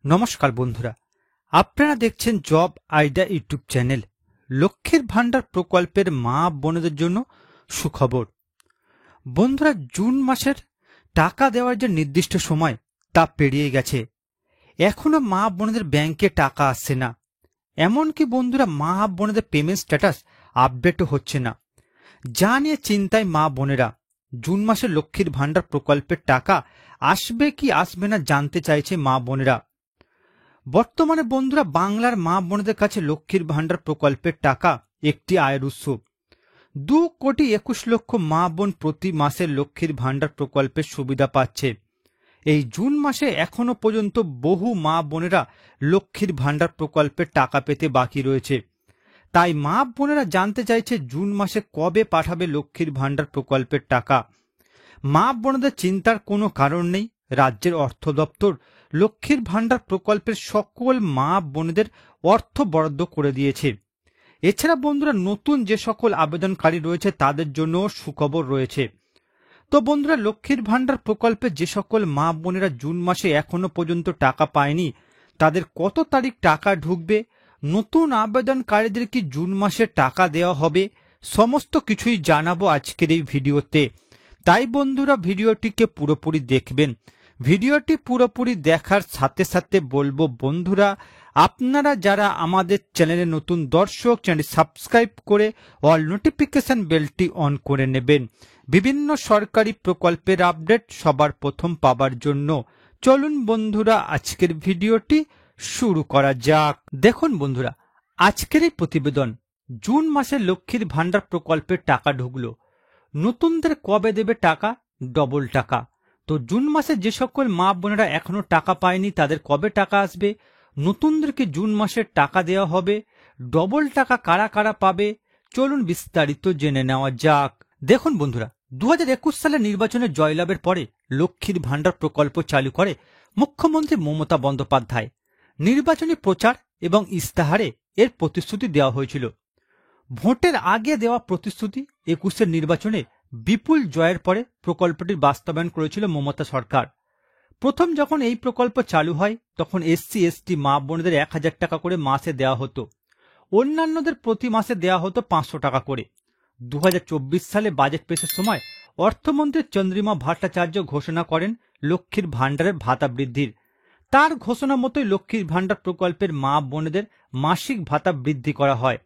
নমস্কার বন্ধুরা, আপনারা দেখছেন জব আইডিয়া ইউটিউব চ্যানেল। লক্ষ্মীর ভান্ডার প্রকল্পের মা বোনেদের জন্য সুখবর। বন্ধুরা, জুন মাসের টাকা দেওয়ার যে নির্দিষ্ট সময় তা পেরিয়ে গেছে। এখনো মা বোনেদের ব্যাংকে টাকা আসছে না। এমনকি বন্ধুরা, মা বোনেদের পেমেন্ট স্ট্যাটাস আপডেটও হচ্ছে না। যা নিয়ে চিন্তায় মা বোনেরা। জুন মাসে লক্ষ্মীর ভান্ডার প্রকল্পের টাকা আসবে কি আসবে না জানতে চাইছে মা বোনেরা। বর্তমানে বন্ধুরা, বাংলার মা বোনদের কাছে লক্ষ্মীর ভান্ডার প্রকল্পের টাকা একটি আয়ের উৎস। 2,21,00,000 মা বোন প্রতি মাসে লক্ষ্মীর ভান্ডার প্রকল্পের সুবিধা পাচ্ছে। এই জুন মাসে এখনো পর্যন্ত বহু মা বোনেরা লক্ষ্মীর ভান্ডার প্রকল্পের টাকা পেতে বাকি রয়েছে। তাই মা বোনেরা জানতে চাইছে জুন মাসে কবে পাঠাবে লক্ষ্মীর ভান্ডার প্রকল্পের টাকা। মা বোনদের চিন্তার কোনো কারণ নেই। রাজ্যের অর্থ দপ্তর লক্ষ্মীর ভান্ডার প্রকল্পের সকল মা বোনেদের অর্থ বরাদ্দ করে দিয়েছে। এছাড়া বন্ধুরা, নতুন যে সকল আবেদনকারী রয়েছে তাদের জন্য সুখবর রয়েছে। তো বন্ধুরা, লক্ষ্মীর ভান্ডার প্রকল্পে যে সকল মা বোনেরা জুন মাসে এখনো পর্যন্ত টাকা পায়নি, তাদের কত তারিখ টাকা ঢুকবে, নতুন আবেদনকারীদের কি জুন মাসে টাকা দেওয়া হবে, সমস্ত কিছুই জানাবো আজকের এই ভিডিওতে। তাই বন্ধুরা, ভিডিওটিকে পুরোপুরি দেখবেন। ভিডিওটি পুরোপুরি দেখার সাথে সাথে বলবো বন্ধুরা, আপনারা যারা আমাদের চ্যানেলে নতুন দর্শক, চ্যানেল সাবস্ক্রাইব করে অল নোটিফিকেশন বেলটি অন করে নেবেন বিভিন্ন সরকারি প্রকল্পের আপডেট সবার প্রথম পাবার জন্য। চলুন বন্ধুরা, আজকের ভিডিওটি শুরু করা যাক। দেখুন বন্ধুরা, আজকের এই প্রতিবেদন জুন মাসে লক্ষ্মীর ভান্ডার প্রকল্পের টাকা ঢুকলো। নতুনদের কবে দেবে টাকা? ডবল টাকা। তো জুন মাসে যে সকল মা বোনেরা এখনো টাকা পায়নি তাদের কবে টাকা আসবে, নতুনদেরকে জুন মাসে টাকা দেওয়া হবে, ডবল টাকা কারা কারা পাবে, চলুন বিস্তারিত জেনে নেওয়া যাক। দেখুন বন্ধুরা, 2021 সালে নির্বাচনে জয়লাভের পরে লক্ষ্মীর ভান্ডার প্রকল্প চালু করে মুখ্যমন্ত্রী মমতা বন্দ্যোপাধ্যায়। নির্বাচনী প্রচার এবং ইস্তাহারে এর প্রতিশ্রুতি দেওয়া হয়েছিল। ভোটের আগে দেওয়া প্রতিশ্রুতি 21-এর নির্বাচনে বিপুল জয়ের পরে প্রকল্পটির বাস্তবায়ন করেছিল মমতা সরকার। প্রথম যখন এই প্রকল্প চালু হয় তখন SC/ST মা বোনদের 1,000 টাকা করে মাসে দেওয়া হতো। অন্যান্যদের প্রতি মাসে দেওয়া হতো 500 টাকা করে। 2024 সালে বাজেট পেশের সময় অর্থমন্ত্রী চন্দ্রিমা ভট্টাচার্য ঘোষণা করেন লক্ষ্মীর ভান্ডারের ভাতা বৃদ্ধির। তার ঘোষণা মতোই লক্ষ্মীর ভান্ডার প্রকল্পের মা বোনদের মাসিক ভাতা বৃদ্ধি করা হয়।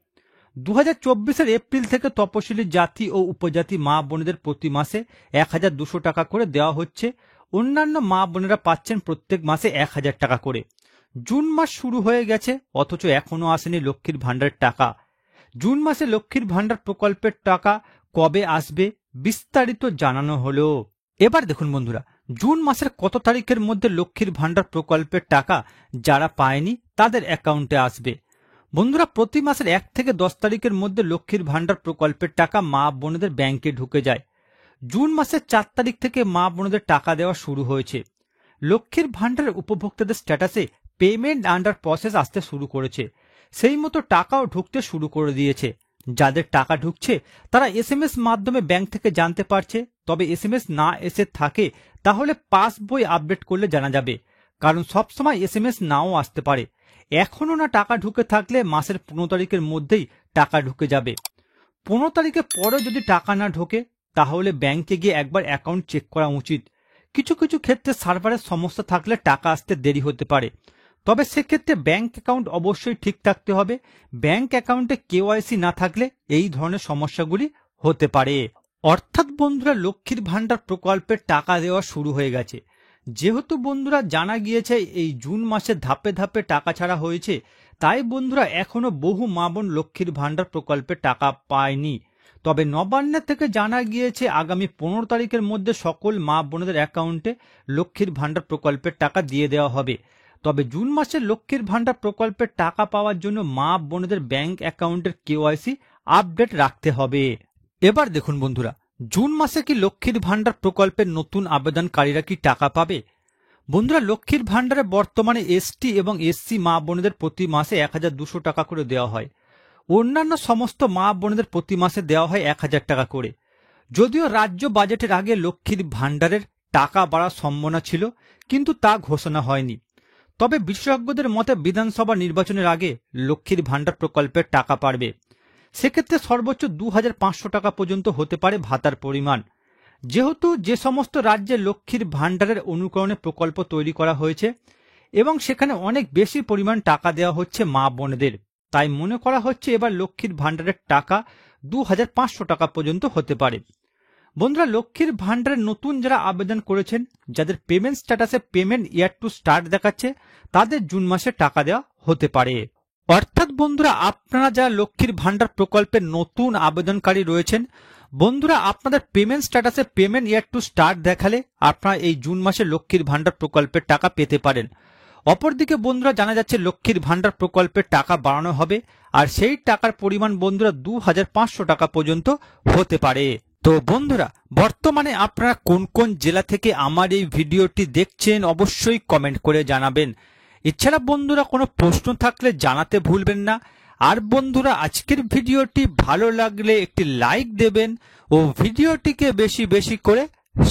2024 এপ্রিল থেকে তপশিলি জাতি ও উপজাতি মা বোনেদের প্রতি মাসে 1,200 টাকা করে দেওয়া হচ্ছে। অন্যান্য মা বোনেরা পাচ্ছেন প্রত্যেক মাসে 1,000 টাকা করে। জুন মাস শুরু হয়ে গেছে অথচ এখনো আসেনি লক্ষ্মীর ভান্ডারের টাকা। জুন মাসে লক্ষ্মীর ভান্ডার প্রকল্পের টাকা কবে আসবে বিস্তারিত জানানো হলো। এবার দেখুন বন্ধুরা, জুন মাসের কত তারিখের মধ্যে লক্ষ্মীর ভান্ডার প্রকল্পের টাকা যারা পায়নি তাদের অ্যাকাউন্টে আসবে। বন্ধুরা, প্রতি মাসের 1 থেকে 10 তারিখের মধ্যে লক্ষ্মীর ভান্ডার প্রকল্পের টাকা মা বোনেদের ব্যাংকে ঢুকে যায়। জুন মাসের 4 তারিখ থেকে মা বোনেদের টাকা দেওয়া শুরু হয়েছে। লক্ষ্মীর ভান্ডারের উপভোক্তাদের স্ট্যাটাসে পেমেন্ট আন্ডার প্রসেস আসতে শুরু করেছে। সেই মতো টাকাও ঢুকতে শুরু করে দিয়েছে। যাদের টাকা ঢুকছে তারা SMS মাধ্যমে ব্যাংক থেকে জানতে পারছে। তবে SMS না এসে থাকে তাহলে পাস বই আপডেট করলে জানা যাবে, কারণ সবসময় SMS নাও আসতে পারে। এখনো না টাকা ঢুকে থাকলে মাসের 15 তারিখের মধ্যেই টাকা ঢুকে যাবে। 15 তারিখের পরে যদি টাকা না ঢোকে তাহলে ব্যাংকে গিয়ে একবার অ্যাকাউন্ট চেক করা উচিত। কিছু কিছু ক্ষেত্রে সার্ভারের সমস্যা থাকলে টাকা আসতে দেরি হতে পারে। তবে সেক্ষেত্রে ব্যাংক অ্যাকাউন্ট অবশ্যই ঠিক থাকতে হবে। ব্যাংক অ্যাকাউন্টে KYC না থাকলে এই ধরনের সমস্যাগুলি হতে পারে। অর্থাৎ বন্ধুরা, লক্ষ্মীর ভান্ডার প্রকল্পের টাকা দেওয়া শুরু হয়ে গেছে। যেহেতু বন্ধুরা জানা গিয়েছে এই জুন মাসে ধাপে ধাপে টাকা ছাড়া হয়েছে, তাই বন্ধুরা এখনো বহু মা বোন লক্ষ্মীর ভান্ডার প্রকল্পের টাকা পায়নি। তবে নবান্নের থেকে জানা গিয়েছে আগামী 15 তারিখের মধ্যে সকল মা বোনদের অ্যাকাউন্টে লক্ষ্মীর ভান্ডার প্রকল্পের টাকা দিয়ে দেওয়া হবে। তবে জুন মাসে লক্ষ্মীর ভান্ডার প্রকল্পের টাকা পাওয়ার জন্য মা বোনদের ব্যাংক অ্যাকাউন্টের KYC আপডেট রাখতে হবে। এবার দেখুন বন্ধুরা, জুন মাসে কি লক্ষ্মীর ভান্ডার প্রকল্পের নতুন আবেদনকারীরা কি টাকা পাবে? বন্ধুরা, লক্ষ্মীর ভান্ডারে বর্তমানে ST এবং SC মা বোনেদের প্রতি মাসে 1,200 টাকা করে দেওয়া হয়। অন্যান্য সমস্ত মা বোনেদের প্রতি মাসে দেওয়া হয় 1,000 টাকা করে। যদিও রাজ্য বাজেটের আগে লক্ষ্মীর ভান্ডারের টাকা বাড়ার সম্ভাবনা ছিল, কিন্তু তা ঘোষণা হয়নি। তবে বিশেষজ্ঞদের মতে বিধানসভা নির্বাচনের আগে লক্ষ্মীর ভাণ্ডার প্রকল্পের টাকা পারবে। সেক্ষেত্রে সর্বোচ্চ 2500 টাকা পর্যন্ত হতে পারে ভাতার পরিমাণ। যেহেতু যে সমস্ত রাজ্যে লক্ষ্মীর ভাণ্ডারের অনুকরণে প্রকল্প তৈরি করা হয়েছে এবং সেখানে অনেক বেশি পরিমাণ টাকা দেওয়া হচ্ছে মা বোনেদের, তাই মনে করা হচ্ছে এবার লক্ষ্মীর ভাণ্ডারের টাকা 2500 টাকা পর্যন্ত হতে পারে। বন্ধুরা, লক্ষ্মীর ভাণ্ডারের নতুন যারা আবেদন করেছেন, যাদের পেমেন্ট স্ট্যাটাসে পেমেন্ট ইয়ার টু স্টার্ট দেখাচ্ছে, তাদের জুন মাসে টাকা দেওয়া হতে পারে। অর্থাৎ বন্ধুরা, আপনারা যারা লক্ষ্মীর ভাণ্ডার প্রকল্পের নতুন আবেদনকারী রয়েছেন, বন্ধুরা আপনাদের পেমেন্ট স্ট্যাটাসে পেমেন্ট ইয়ার টু স্টার্ট দেখালে আপনারা এই জুন মাসে লক্ষ্মীর ভাণ্ডার প্রকল্পের টাকা পেতে পারেন। অপরদিকে বন্ধুরা, জানা যাচ্ছে লক্ষ্মীর ভাণ্ডার প্রকল্পের টাকা বাড়ানো হবে, আর সেই টাকার পরিমাণ বন্ধুরা 2500 টাকা পর্যন্ত হতে পারে। তো বন্ধুরা, বর্তমানে আপনারা কোন কোন জেলা থেকে আমার এই ভিডিওটি দেখছেন অবশ্যই কমেন্ট করে জানাবেন। এছাড়া বন্ধুরা কোনো প্রশ্ন থাকলে জানাতে ভুলবেন না। আর বন্ধুরা, আজকের ভিডিওটি ভালো লাগলে একটি লাইক দেবেন ও ভিডিওটিকে বেশি বেশি করে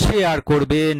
শেয়ার করবেন।